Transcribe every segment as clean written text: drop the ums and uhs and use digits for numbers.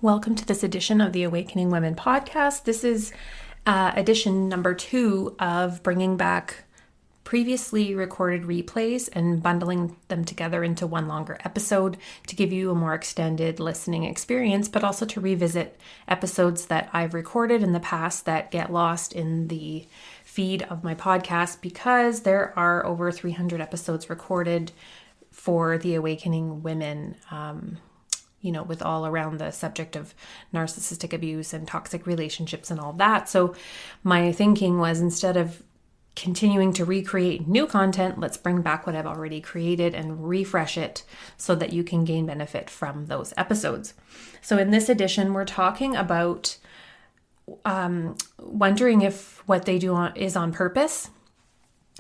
Welcome to this edition of the Awakening Women podcast. This is edition number 2 of bringing back previously recorded replays and bundling them together into one longer episode to give you a more extended listening experience, but also to revisit episodes that I've recorded in the past that get lost in the feed of my podcast because there are over 300 episodes recorded for the Awakening Women, with all around the subject of narcissistic abuse and toxic relationships and all that. So my thinking was, instead of continuing to recreate new content, let's bring back what I've already created and refresh it so that you can gain benefit from those episodes. So in this edition, we're talking about wondering if what they do is on purpose,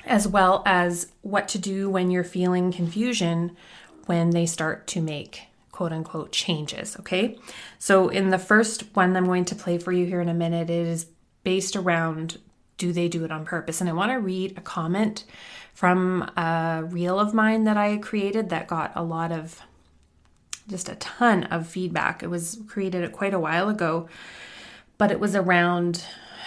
as well as what to do when you're feeling confusion when they start to make quote unquote changes. Okay. So in the first one I'm going to play for you here in a minute, it is based around, do they do it on purpose? And I want to read a comment from a reel of mine that I created that got just a ton of feedback. It was created quite a while ago, but it was around,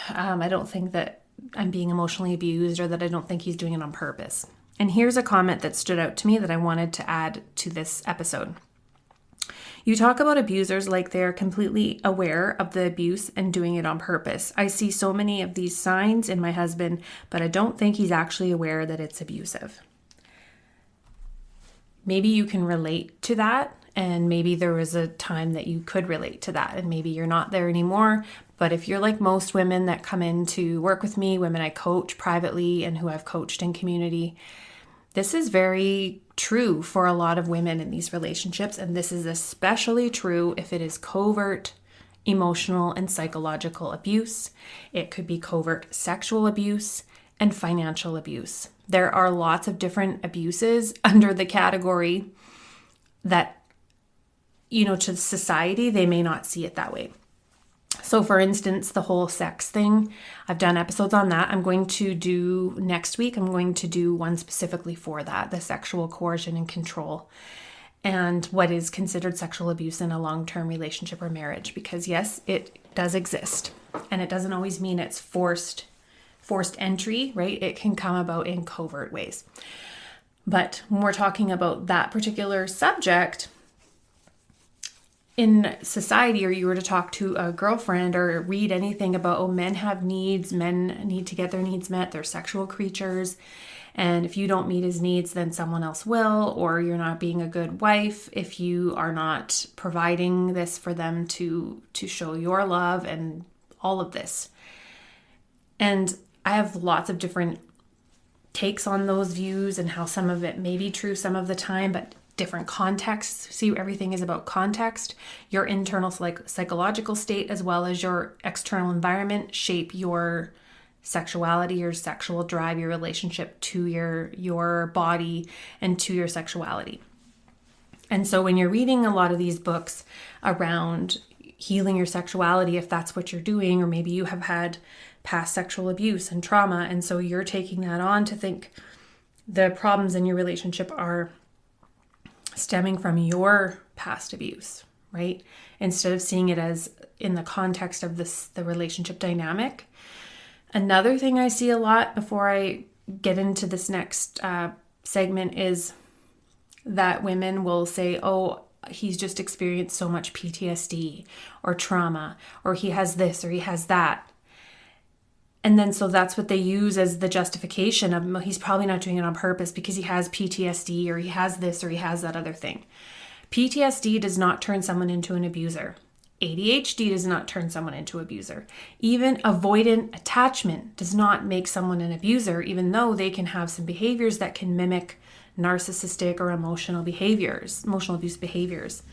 I don't think that I'm being emotionally abused, or that I don't think he's doing it on purpose. And here's a comment that stood out to me that I wanted to add to this episode. You talk about abusers like they're completely aware of the abuse and doing it on purpose. I see so many of these signs in my husband, but I don't think he's actually aware that it's abusive. Maybe you can relate to that, and maybe there was a time that you could relate to that, and maybe you're not there anymore. But if you're like most women that come in to work with me, women I coach privately and who I've coached in community, this is very true for a lot of women in these relationships, and this is especially true if it is covert emotional and psychological abuse. It could be covert sexual abuse and financial abuse. There are lots of different abuses under the category that, to society, they may not see it that way. So for instance, the whole sex thing, I've done episodes on that. Next week, I'm going to do one specifically for that, the sexual coercion and control, and what is considered sexual abuse in a long-term relationship or marriage. Because yes, it does exist, and it doesn't always mean it's forced entry, right? It can come about in covert ways. But when we're talking about that particular subject, in society, or you were to talk to a girlfriend or read anything about, men have needs, men need to get their needs met, they're sexual creatures, and if you don't meet his needs, then someone else will, or you're not being a good wife if you are not providing this for them to show your love, and all of this. And I have lots of different takes on those views and how some of it may be true some of the time, but different contexts. See, everything is about context. Your internal psychological state as well as your external environment shape your sexuality, your sexual drive, your relationship to your body and to your sexuality. And so when you're reading a lot of these books around healing your sexuality, if that's what you're doing, or maybe you have had past sexual abuse and trauma, and so you're taking that on to think the problems in your relationship are stemming from your past abuse, right? Instead of seeing it as in the context of the relationship dynamic. Another thing I see a lot before I get into this next segment is that women will say, oh, he's just experienced so much PTSD or trauma, or he has this or he has that. And then so that's what they use as the justification of, well, he's probably not doing it on purpose because he has PTSD or he has this or he has that other thing. PTSD does not turn someone into an abuser. ADHD does not turn someone into an abuser. Even avoidant attachment does not make someone an abuser, even though they can have some behaviors that can mimic narcissistic or emotional abuse behaviors.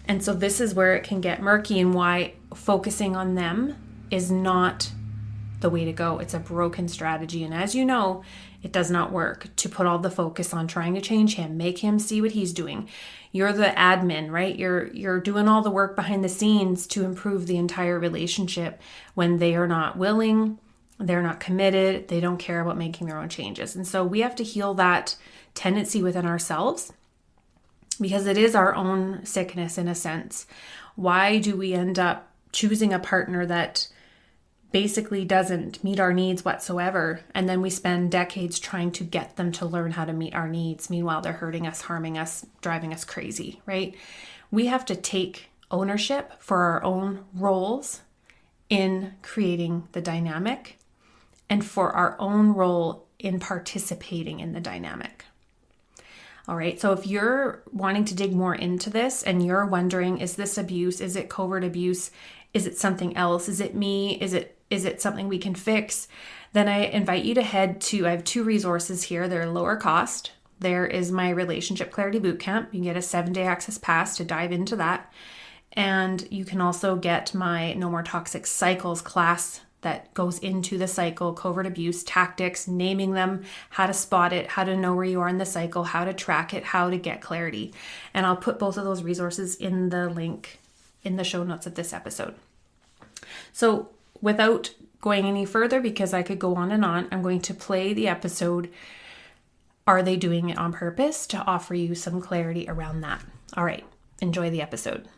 And so this is where it can get murky, and why focusing on them is not the way to go. It's a broken strategy. And as you know, it does not work to put all the focus on trying to change him, make him see what he's doing. You're the admin, right? You're doing all the work behind the scenes to improve the entire relationship when they are not willing, they're not committed, they don't care about making their own changes. And so we have to heal that tendency within ourselves because it is our own sickness in a sense. Why do we end up choosing a partner that basically doesn't meet our needs whatsoever, and then we spend decades trying to get them to learn how to meet our needs? Meanwhile, they're hurting us, harming us, driving us crazy, right? We have to take ownership for our own roles in creating the dynamic and for our own role in participating in the dynamic. All right, so if you're wanting to dig more into this and you're wondering, is this abuse? Is it covert abuse? Is it something else? Is it me? Is it something we can fix? Then I invite you to head to, I have 2 resources here. They're lower cost. There is my Relationship Clarity Bootcamp. You can get a 7-day access pass to dive into that. And you can also get my No More Toxic Cycles class that goes into the cycle, covert abuse tactics, naming them, how to spot it, how to know where you are in the cycle, how to track it, how to get clarity. And I'll put both of those resources in the link in the show notes of this episode. So without going any further, because I could go on and on, I'm going to play the episode, Are They Doing It on Purpose, to offer you some clarity around that. All right, enjoy the episode.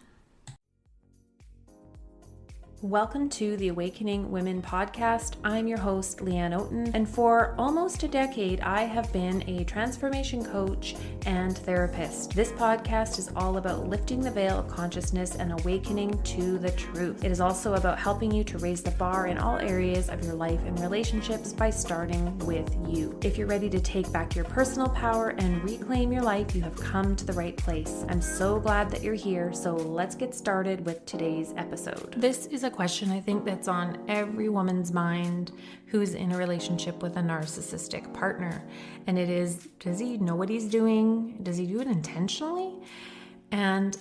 Welcome to the Awakening Women podcast. I'm your host, Leanne Oaten, and for almost a decade, I have been a transformation coach and therapist. This podcast is all about lifting the veil of consciousness and awakening to the truth. It is also about helping you to raise the bar in all areas of your life and relationships by starting with you. If you're ready to take back your personal power and reclaim your life, you have come to the right place. I'm so glad that you're here, so let's get started with today's episode. This is a question I think that's on every woman's mind who's in a relationship with a narcissistic partner. And it is, does he know what he's doing? Does he do it intentionally? And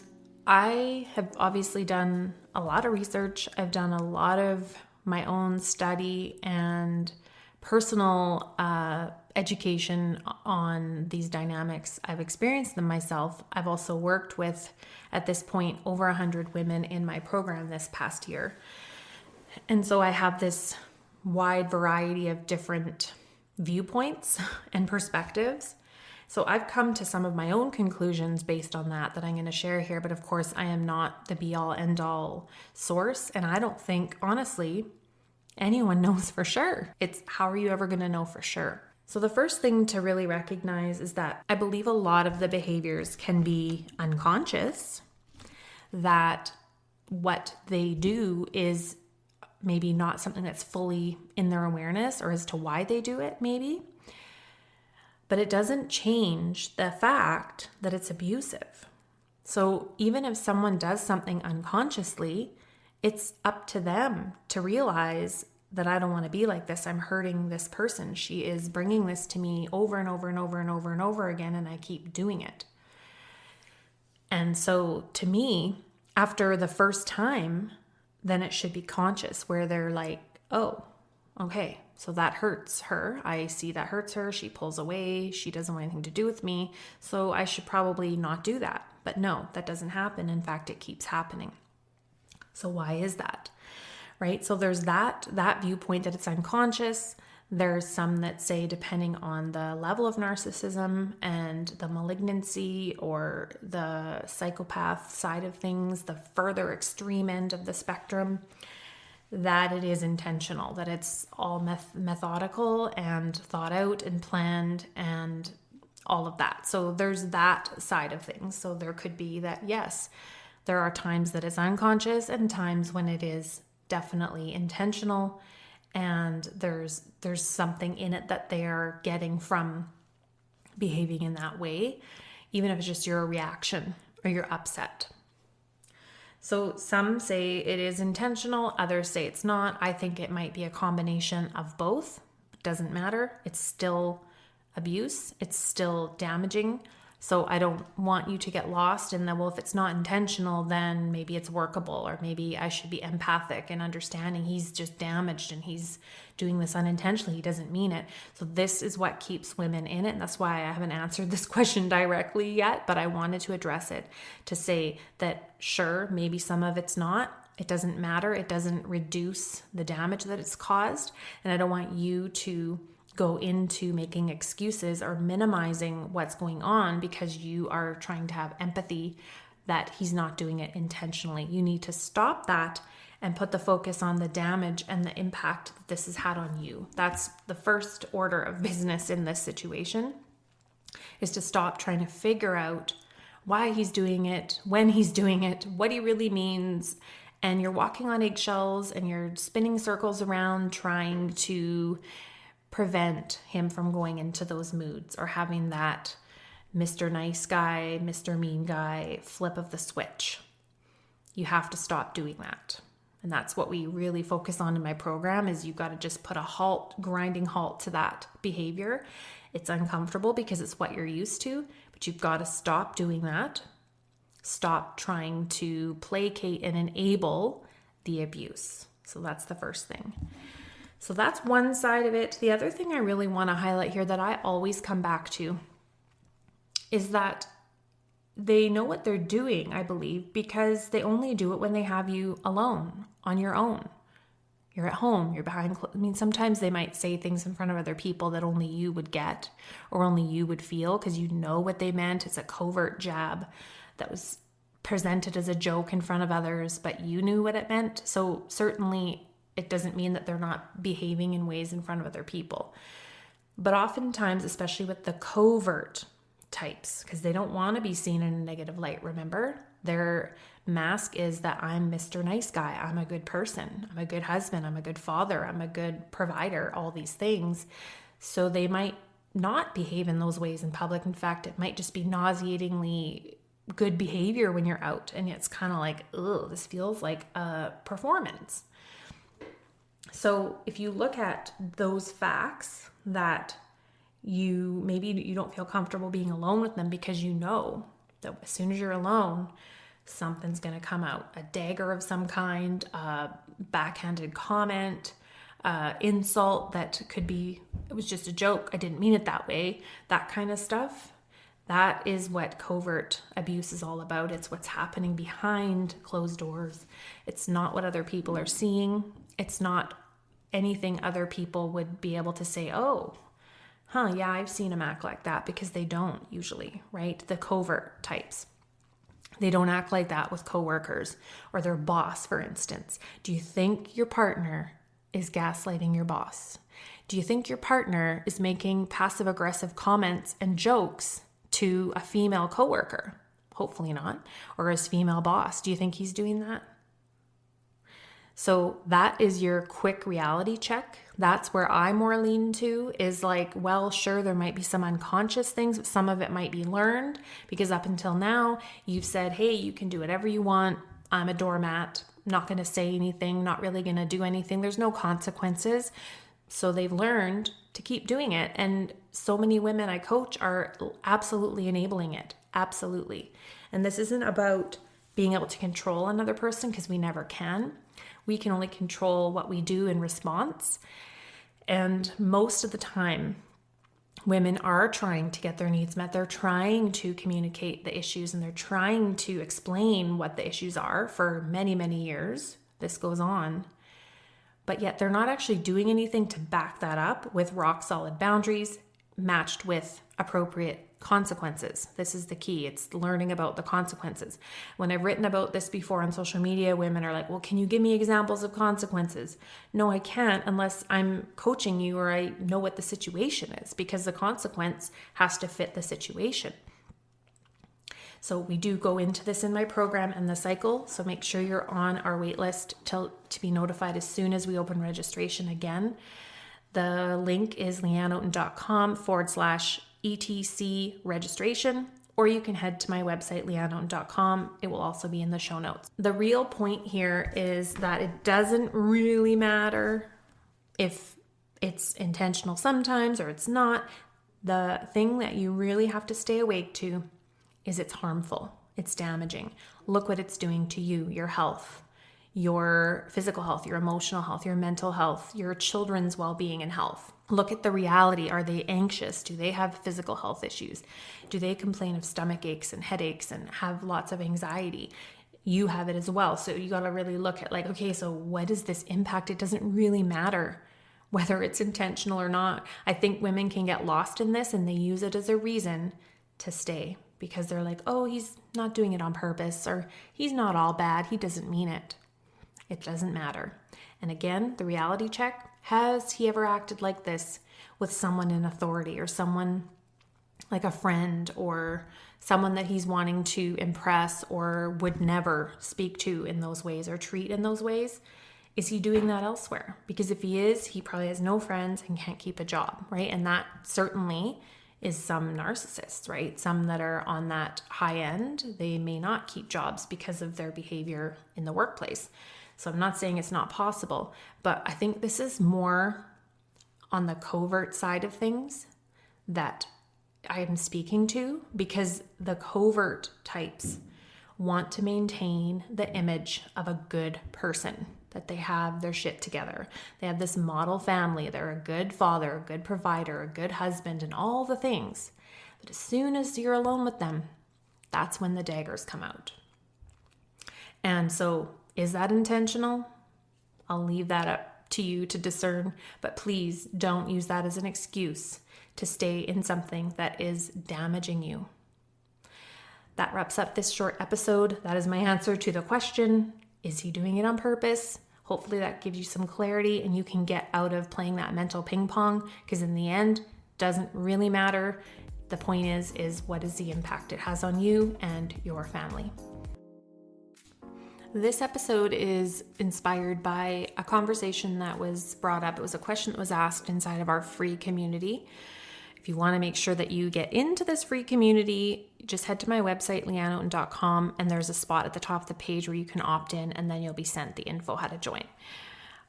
I have obviously done a lot of research. I've done a lot of my own study and personal education on these dynamics. I've experienced them myself. I've also worked with, at this point, over 100 women in my program this past year. And so I have this wide variety of different viewpoints and perspectives. So I've come to some of my own conclusions based on that I'm going to share here. But of course, I am not the be-all, end-all source. And I don't think, honestly, anyone knows for sure. It's how are you ever going to know for sure? So the first thing to really recognize is that I believe a lot of the behaviors can be unconscious, that what they do is maybe not something that's fully in their awareness or as to why they do it, maybe. But it doesn't change the fact that it's abusive. So even if someone does something unconsciously, it's up to them to realize that I don't want to be like this. I'm hurting this person. She is bringing this to me over and over and over and over and over again, and I keep doing it. And so to me, after the first time, then it should be conscious, where they're like, oh, okay, so that hurts her. I see that hurts her. She pulls away. She doesn't want anything to do with me. So I should probably not do that. But no, that doesn't happen. In fact, it keeps happening. So why is that? Right? So there's that viewpoint that it's unconscious. There's some that say, depending on the level of narcissism and the malignancy or the psychopath side of things, the further extreme end of the spectrum, that it is intentional, that it's all methodical and thought out and planned and all of that. So there's that side of things. So there could be that, yes, there are times that it's unconscious and times when it is definitely intentional, and there's something in it that they are getting from behaving in that way, even if it's just your reaction or you're upset. So some say it is intentional, others say it's not. I think it might be a combination of both. It doesn't matter. It's still abuse. It's still damaging. So I don't want you to get lost in that, well, if it's not intentional, then maybe it's workable, or maybe I should be empathic and understanding he's just damaged and he's doing this unintentionally. He doesn't mean it. So this is what keeps women in it. And that's why I haven't answered this question directly yet, but I wanted to address it to say that, sure, maybe some of it's not. It doesn't matter. It doesn't reduce the damage that it's caused. And I don't want you to go into making excuses or minimizing what's going on because you are trying to have empathy that he's not doing it intentionally. You need to stop that and put the focus on the damage and the impact that this has had on you. That's the first order of business in this situation, is to stop trying to figure out why he's doing it, when he's doing it, what he really means. And you're walking on eggshells and you're spinning circles around trying to prevent him from going into those moods or having that Mr. Nice Guy, Mr. Mean Guy flip of the switch. You have to stop doing that. And that's what we really focus on in my program, is you've got to just put a halt, grinding halt to that behavior. It's uncomfortable because it's what you're used to, but you've got to stop doing that. Stop trying to placate and enable the abuse. So that's the first thing. So that's one side of it. The other thing I really want to highlight here that I always come back to is that they know what they're doing, I believe, because they only do it when they have you alone, on your own. You're at home, you're behind, sometimes they might say things in front of other people that only you would get or only you would feel because you know what they meant. It's a covert jab that was presented as a joke in front of others, but you knew what it meant. So certainly it doesn't mean that they're not behaving in ways in front of other people. But oftentimes, especially with the covert types, because they don't want to be seen in a negative light, remember? Their mask is that I'm Mr. Nice Guy, I'm a good person, I'm a good husband, I'm a good father, I'm a good provider, all these things. So they might not behave in those ways in public. In fact, it might just be nauseatingly good behavior when you're out, and it's kind of like, oh, this feels like a performance. So if you look at those facts that maybe you don't feel comfortable being alone with them because you know that as soon as you're alone, something's going to come out, a dagger of some kind, a backhanded comment, insult that could be, it was just a joke, I didn't mean it that way, that kind of stuff. That is what covert abuse is all about. It's what's happening behind closed doors. It's not what other people are seeing. It's not anything other people would be able to say, oh, yeah, I've seen him act like that, because they don't usually, right? The covert types. They don't act like that with coworkers or their boss, for instance. Do you think your partner is gaslighting your boss? Do you think your partner is making passive-aggressive comments and jokes to a female coworker? Hopefully not. Or his female boss. Do you think he's doing that? So that is your quick reality check. That's where I more lean to, is like, well, sure, there might be some unconscious things, but some of it might be learned, because up until now you've said, hey, you can do whatever you want. I'm a doormat, not going to say anything, not really going to do anything. There's no consequences. So they've learned to keep doing it. And so many women I coach are absolutely enabling it. Absolutely. And this isn't about being able to control another person, because we never can. We can only control what we do in response. And most of the time, women are trying to get their needs met. They're trying to communicate the issues, and they're trying to explain what the issues are for many, many years. This goes on. But yet they're not actually doing anything to back that up with rock solid boundaries matched with appropriate consequences. This is the key. It's learning about the consequences. When I've written about this before on social media, women are like, well, can you give me examples of consequences? No, I can't unless I'm coaching you or I know what the situation is, because the consequence has to fit the situation. So we do go into this in my program and the cycle. So make sure you're on our wait list to be notified as soon as we open registration again. The link is leanneoten.com/ETC registration, or you can head to my website, leanneoten.com. It will also be in the show notes. The real point here is that it doesn't really matter if it's intentional sometimes or it's not. The thing that you really have to stay awake to is it's harmful. It's damaging. Look what it's doing to you, your health, your physical health, your emotional health, your mental health, your children's well-being and health. Look at the reality. Are they anxious? Do they have physical health issues? Do they complain of stomach aches and headaches and have lots of anxiety? You have it as well. So you got to really look at like, okay, so what is this impact? It doesn't really matter whether it's intentional or not. I think women can get lost in this and they use it as a reason to stay because they're like, oh, he's not doing it on purpose, or he's not all bad, he doesn't mean it. It doesn't matter. And again, the reality check, has he ever acted like this with someone in authority or someone like a friend or someone that he's wanting to impress or would never speak to in those ways or treat in those ways? Is he doing that elsewhere? Because if he is, he probably has no friends and can't keep a job, right? And that certainly is some narcissists, right? Some that are on that high end, they may not keep jobs because of their behavior in the workplace. So I'm not saying it's not possible, but I think this is more on the covert side of things that I am speaking to, because the covert types want to maintain the image of a good person, that they have their shit together. They have this model family. They're a good father, a good provider, a good husband, and all the things. But as soon as you're alone with them, that's when the daggers come out. And so is that intentional? I'll leave that up to you to discern, but please don't use that as an excuse to stay in something that is damaging you. That wraps up this short episode. That is my answer to the question, is he doing it on purpose? Hopefully that gives you some clarity and you can get out of playing that mental ping pong, because in the end, it doesn't really matter. The point is what is the impact it has on you and your family. This episode is inspired by a conversation that was brought up. It was a question that was asked inside of our free community. If you want to make sure that you get into this free community, just head to my website, leanneoten.com, and there's a spot at the top of the page where you can opt in, and then you'll be sent the info how to join.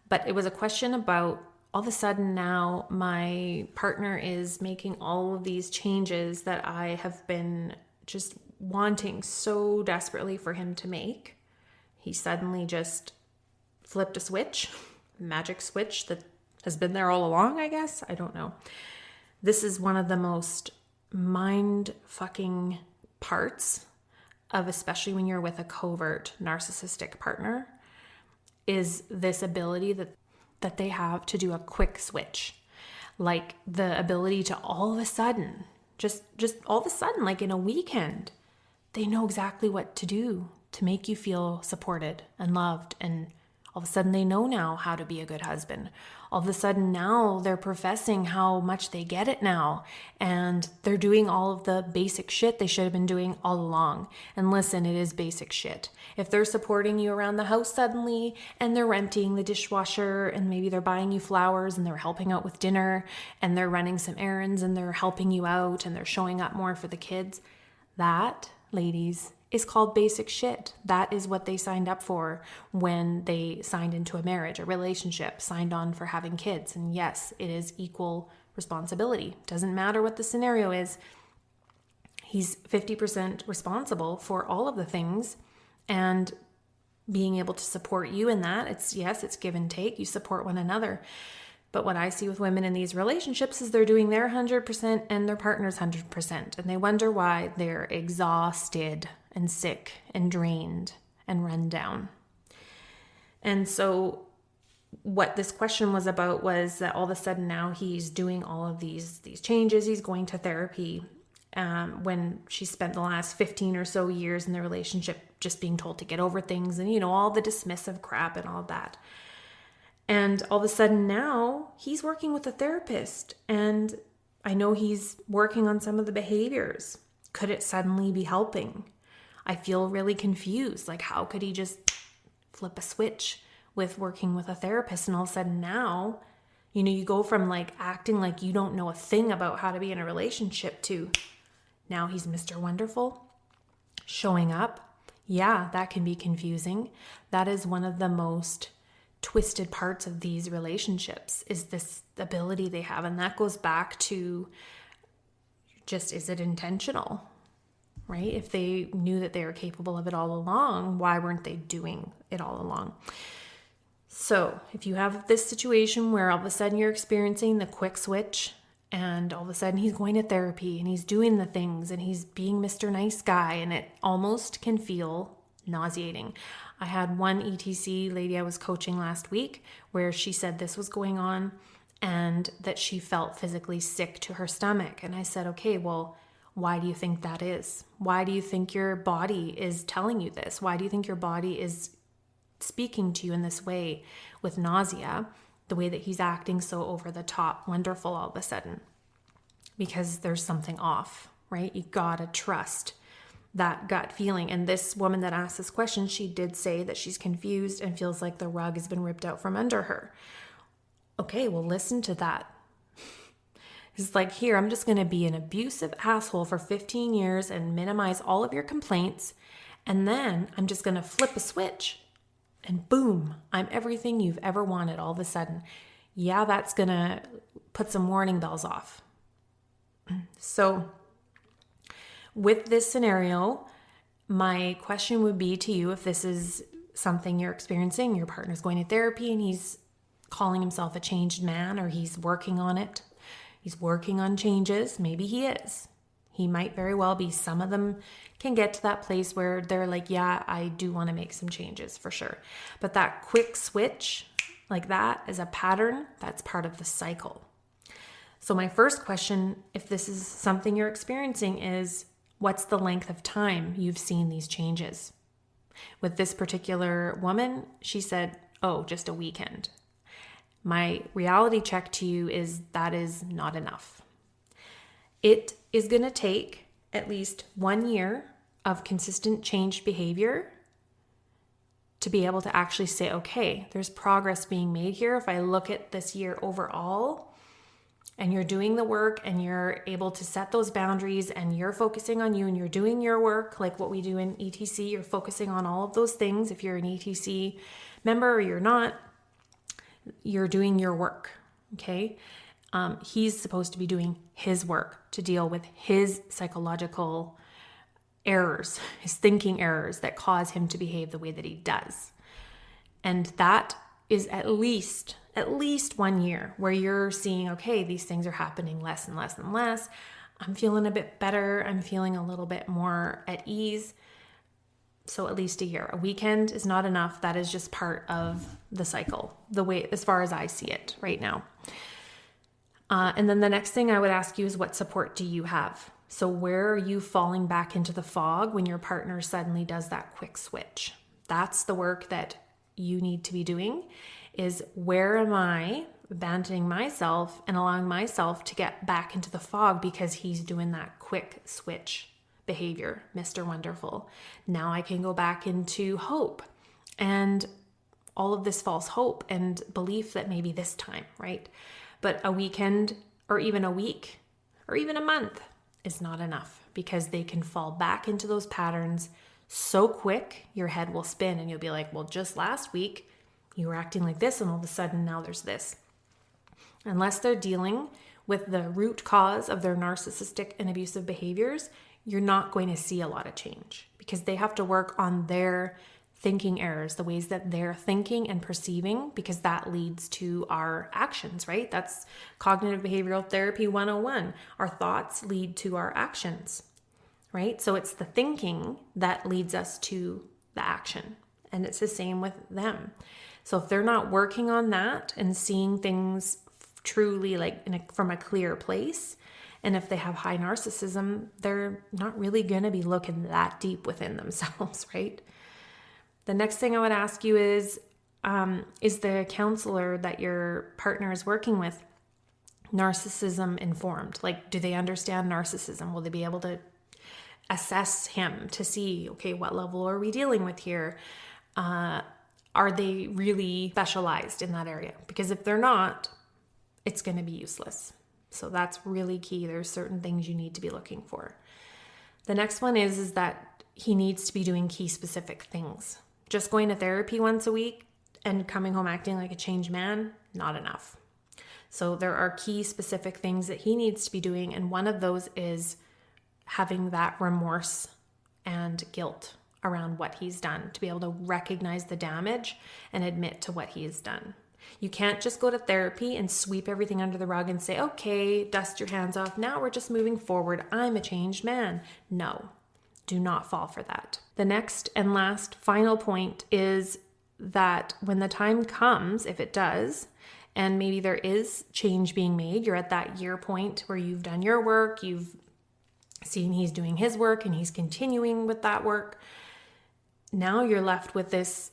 But it was a question about, all of a sudden now my partner is making all of these changes that I have been just wanting so desperately for him to make. He suddenly just flipped a switch, magic switch that has been there all along, I guess. I don't know. This is one of the most mind-fucking parts of, especially when you're with a covert narcissistic partner, is this ability that they have to do a quick switch. Like the ability to all of a sudden, just all of a sudden, like in a weekend, they know exactly what to do to make you feel supported and loved, and all of a sudden they know now how to be a good husband. All of a sudden now they're professing how much they get it now, and they're doing all of the basic shit they should have been doing all along. And listen, it is basic shit. If they're supporting you around the house suddenly, and they're emptying the dishwasher, and maybe they're buying you flowers, and they're helping out with dinner, and they're running some errands, and they're helping you out, and they're showing up more for the kids, that, ladies, is called basic shit. That is what they signed up for when they signed into a marriage, a relationship, signed on for having kids. And yes, it is equal responsibility. Doesn't matter what the scenario is. He's 50% responsible for all of the things, and being able to support you in that. It's give and take. You support one another. But what I see with women in these relationships is they're doing their 100% and their partner's 100%. And they wonder why they're exhausted and sick and drained and run down. And so what this question was about was that all of a sudden now he's doing all of these changes. He's going to therapy when she spent the last 15 or so years in the relationship just being told to get over things and, all the dismissive crap and all of that. And all of a sudden now he's working with a therapist, and I know he's working on some of the behaviors. Could it suddenly be helping? I feel really confused. Like, how could he just flip a switch with working with a therapist? And all of a sudden now, you go from like acting like you don't know a thing about how to be in a relationship to now he's Mr. Wonderful, showing up. Yeah, that can be confusing. That is one of the most twisted parts of these relationships, is this ability they have. And that goes back to just, is it intentional, right? If they knew that they were capable of it all along, why weren't they doing it all along? So if you have this situation where all of a sudden you're experiencing the quick switch, and all of a sudden he's going to therapy and he's doing the things and he's being Mr. Nice Guy, and it almost can feel nauseating. I had one ETC lady I was coaching last week where she said this was going on, and that she felt physically sick to her stomach. And I said, okay, well, why do you think that is? Why do you think your body is telling you this? Why do you think your body is speaking to you in this way with nausea, the way that he's acting so over the top, wonderful all of a sudden? Because there's something off, right? You gotta trust that gut feeling. And this woman that asked this question, she did say that she's confused and feels like the rug has been ripped out from under her. Okay, well, listen to that. It's like, here, I'm just going to be an abusive asshole for 15 years and minimize all of your complaints. And then I'm just going to flip a switch and boom, I'm everything you've ever wanted all of a sudden. Yeah, that's going to put some warning bells off. So with this scenario, my question would be to you, if this is something you're experiencing, your partner's going to therapy and he's calling himself a changed man, or he's working on it. He's working on changes. Maybe he is. He might very well be. Some of them can get to that place where they're like, yeah, I do want to make some changes for sure. But that quick switch like that is a pattern. That's part of the cycle. So my first question, if this is something you're experiencing, is what's the length of time you've seen these changes? With this particular woman, she said, oh, just a weekend. My reality check to you is that is not enough. It is going to take at least 1 year of consistent changed behavior to be able to actually say, okay, there's progress being made here. If I look at this year overall and you're doing the work and you're able to set those boundaries and you're focusing on you and you're doing your work, like what we do in ETC, you're focusing on all of those things. If you're an ETC member or you're not, you're doing your work, okay? He's supposed to be doing his work to deal with his psychological errors, his thinking errors that cause him to behave the way that he does. And that is at least 1 year where you're seeing, okay, these things are happening less and less and less. I'm feeling a bit better. I'm feeling a little bit more at ease. So at least a year. A weekend is not enough. That is just part of the cycle, the way, as far as I see it right now. And then the next thing I would ask you is, what support do you have? So where are you falling back into the fog when your partner suddenly does that quick switch? That's the work that you need to be doing, is where am I abandoning myself and allowing myself to get back into the fog because he's doing that quick switch behavior, Mr. Wonderful. Now I can go back into hope and all of this false hope and belief that maybe this time, right? But a weekend or even a week or even a month is not enough, because they can fall back into those patterns so quick, your head will spin and you'll be like, well, just last week you were acting like this and all of a sudden now there's this. Unless they're dealing with the root cause of their narcissistic and abusive behaviors, you're not going to see a lot of change, because they have to work on their thinking errors, the ways that they're thinking and perceiving, because that leads to our actions, right? That's cognitive behavioral therapy 101. Our thoughts lead to our actions, right? So it's the thinking that leads us to the action, and it's the same with them. So if they're not working on that and seeing things truly like from a clear place, and if they have high narcissism, they're not really going to be looking that deep within themselves, right? The next thing I would ask you is the counselor that your partner is working with narcissism informed? Like, do they understand narcissism? Will they be able to assess him to see, okay, what level are we dealing with here? Are they really specialized in that area? Because if they're not, it's going to be useless. So that's really key. There's certain things you need to be looking for. The next one is that he needs to be doing key specific things. Just going to therapy once a week and coming home acting like a changed man, not enough. So there are key specific things that he needs to be doing. And one of those is having that remorse and guilt around what he's done, to be able to recognize the damage and admit to what he has done. You can't just go to therapy and sweep everything under the rug and say, okay, dust your hands off. Now we're just moving forward. I'm a changed man. No, do not fall for that. The next and last final point is that when the time comes, if it does, and maybe there is change being made. You're at that year point where you've done your work, you've seen he's doing his work and he's continuing with that work. Now you're left with this,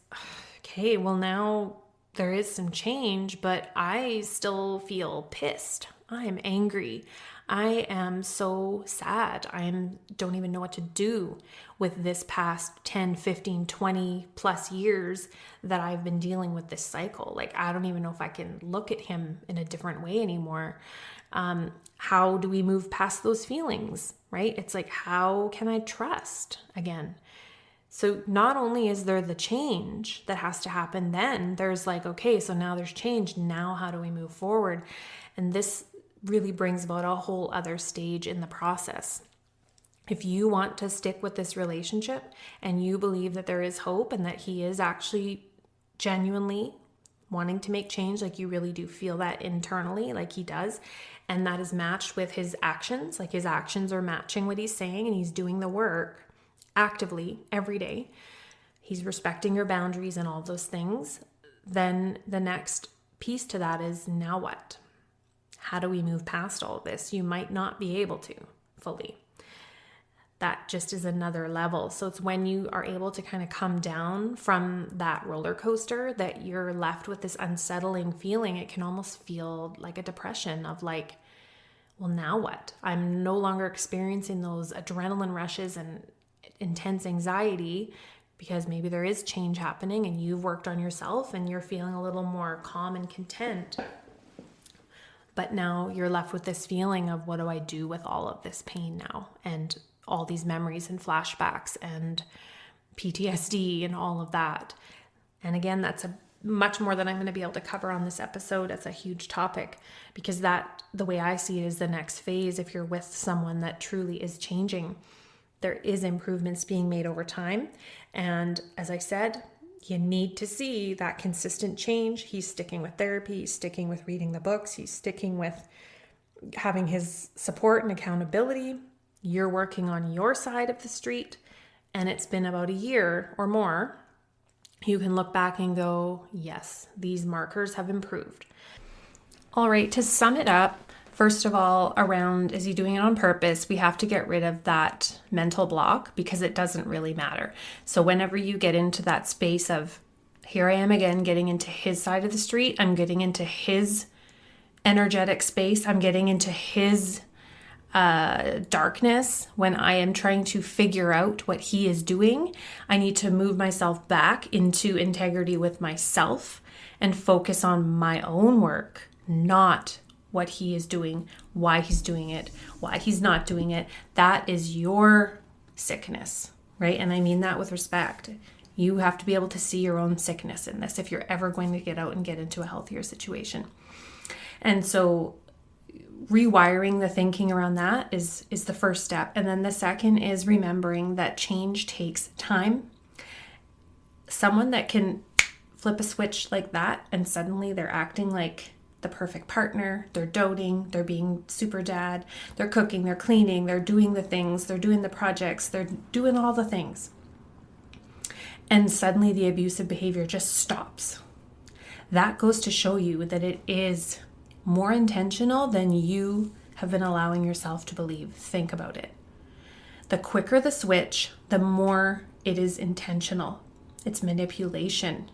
okay, well now there is some change, but I still feel pissed. I am angry. I am so sad. Don't even know what to do with this past 10, 15, 20 plus years that I've been dealing with this cycle. Like, I don't even know if I can look at him in a different way anymore. How do we move past those feelings, right? It's like, how can I trust again? So not only is there the change that has to happen, then there's like, okay, so now there's change. Now how do we move forward? And this really brings about a whole other stage in the process. If you want to stick with this relationship and you believe that there is hope and that he is actually genuinely wanting to make change, like you really do feel that internally, like he does, and that is matched with his actions, like his actions are matching what he's saying and he's doing the work actively every day, he's respecting your boundaries and all those things, then the next piece to that is, now what? How do we move past all of this? You might not be able to fully. That just is another level. So it's when you are able to kind of come down from that roller coaster that you're left with this unsettling feeling. It can almost feel like a depression of like, well, now what? I'm no longer experiencing those adrenaline rushes and intense anxiety because maybe there is change happening and you've worked on yourself and you're feeling a little more calm and content. But now you're left with this feeling of, what do I do with all of this pain now? And all these memories and flashbacks and PTSD and all of that. And again, that's much more than I'm going to be able to cover on this episode. It's a huge topic because that, the way I see it, is the next phase. If you're with someone that truly is changing, there is improvements being made over time. And as I said, you need to see that consistent change. He's sticking with therapy, he's sticking with reading the books, he's sticking with having his support and accountability. You're working on your side of the street, and it's been about a year or more. You can look back and go, yes, these markers have improved. All right, to sum it up, first of all, around, is he doing it on purpose? We have to get rid of that mental block because it doesn't really matter. So whenever you get into that space of, here I am again, getting into his side of the street, I'm getting into his energetic space, I'm getting into his darkness, when I am trying to figure out what he is doing, I need to move myself back into integrity with myself and focus on my own work, not what he is doing, why he's doing it, why he's not doing it. That is your sickness, right? And I mean that with respect. You have to be able to see your own sickness in this if you're ever going to get out and get into a healthier situation. And so rewiring the thinking around that is the first step. And then the second is remembering that change takes time. Someone that can flip a switch like that and suddenly they're acting like the perfect partner, they're doting, they're being super dad, they're cooking, they're cleaning, they're doing the things, they're doing the projects, they're doing all the things. And suddenly the abusive behavior just stops. That goes to show you that it is more intentional than you have been allowing yourself to believe. Think about it. The quicker the switch, the more it is intentional. It's manipulation.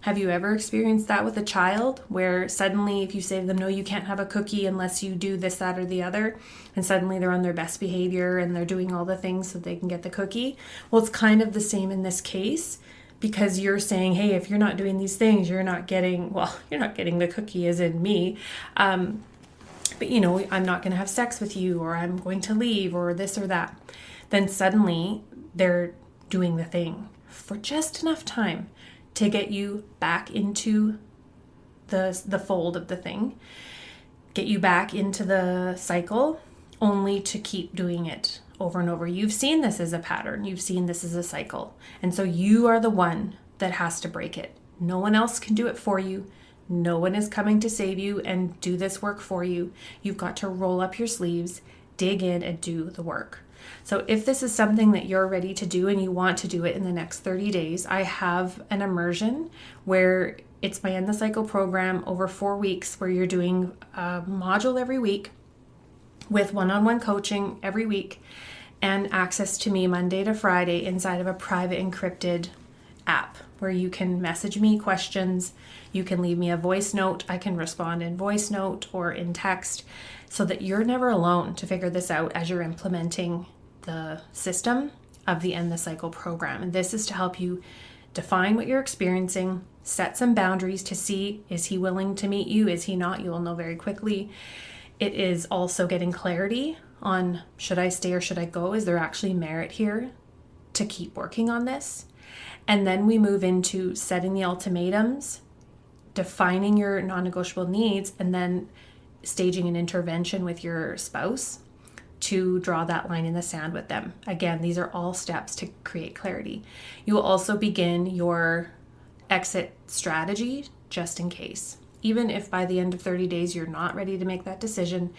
Have you ever experienced that with a child where suddenly if you say to them, no, you can't have a cookie unless you do this, that, or the other, and suddenly they're on their best behavior and they're doing all the things so they can get the cookie? Well, it's kind of the same in this case. Because you're saying, hey, if you're not doing these things, you're not getting the cookie as in me. But I'm not going to have sex with you, or I'm going to leave, or this or that. Then suddenly they're doing the thing for just enough time to get you back into the fold of the thing, get you back into the cycle, only to keep doing it over and over. You've seen this as a pattern. You've seen this as a cycle. And so you are the one that has to break it. No one else can do it for you. No one is coming to save you and do this work for you. You've got to roll up your sleeves, dig in, and do the work. So if this is something that you're ready to do and you want to do it in the next 30 days, I have an immersion where it's my End the Cycle program over 4 weeks, where you're doing a module every week with one-on-one coaching every week and access to me Monday to Friday inside of a private encrypted app where you can message me questions, you can leave me a voice note, I can respond in voice note or in text, so that you're never alone to figure this out as you're implementing the system of the End the Cycle program. And this is to help you define what you're experiencing, set some boundaries to see, is he willing to meet you? Is he not? You will know very quickly. It is also getting clarity on, should I stay or should I go? Is there actually merit here to keep working on this? And then we move into setting the ultimatums, defining your non-negotiable needs, and then staging an intervention with your spouse to draw that line in the sand with them. Again, these are all steps to create clarity. You will also begin your exit strategy just in case. Even if by the end of 30 days you're not ready to make that decision,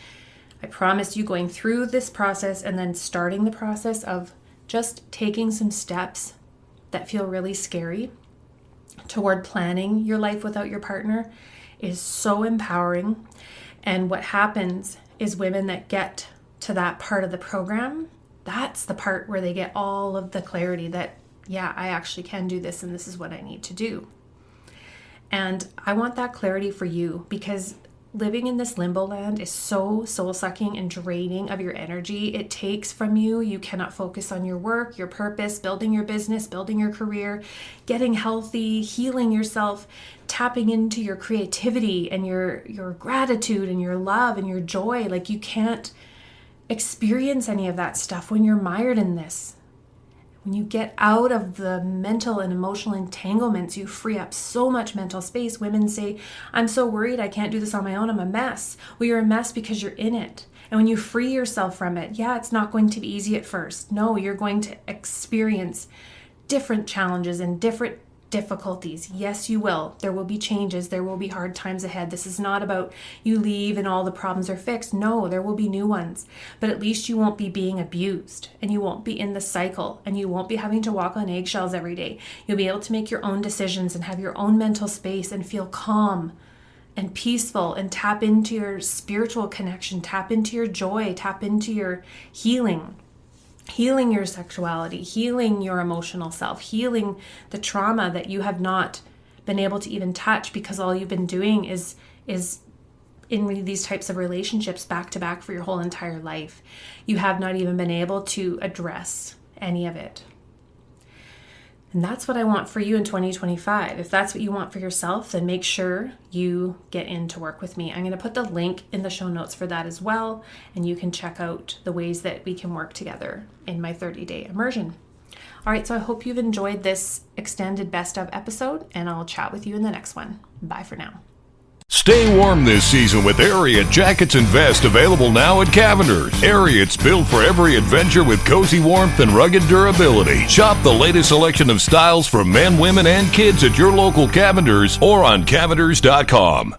I promise you, going through this process and then starting the process of just taking some steps that feel really scary toward planning your life without your partner is so empowering. And what happens is women that get to that part of the program, that's the part where they get all of the clarity that, yeah, I actually can do this and this is what I need to do. And I want that clarity for you, because living in this limbo land is so soul-sucking and draining of your energy. It takes from you. You cannot focus on your work, your purpose, building your business, building your career, getting healthy, healing yourself, tapping into your creativity and your gratitude and your love and your joy. Like, you can't experience any of that stuff when you're mired in this. When you get out of the mental and emotional entanglements, you free up so much mental space. Women say, I'm so worried I can't do this on my own. I'm a mess. Well, you're a mess because you're in it. And when you free yourself from it, yeah, it's not going to be easy at first. No, you're going to experience different challenges and different difficulties. Yes, you will. There will be changes. There will be hard times ahead. This is not about you leave and all the problems are fixed. No, there will be new ones. But at least you won't be being abused, and you won't be in the cycle, and you won't be having to walk on eggshells every day. You'll be able to make your own decisions and have your own mental space and feel calm and peaceful and tap into your spiritual connection, tap into your joy, tap into your healing your sexuality, healing your emotional self, healing the trauma that you have not been able to even touch because all you've been doing is in these types of relationships back to back for your whole entire life. You have not even been able to address any of it. And that's what I want for you in 2025. If that's what you want for yourself, then make sure you get in to work with me. I'm going to put the link in the show notes for that as well, and you can check out the ways that we can work together in my 30-day immersion. All right, so I hope you've enjoyed this extended best of episode, and I'll chat with you in the next one. Bye for now. Stay warm this season with Ariat jackets and vests, available now at Cavender's. Ariat's built for every adventure with cozy warmth and rugged durability. Shop the latest selection of styles for men, women, and kids at your local Cavender's or on Cavenders.com.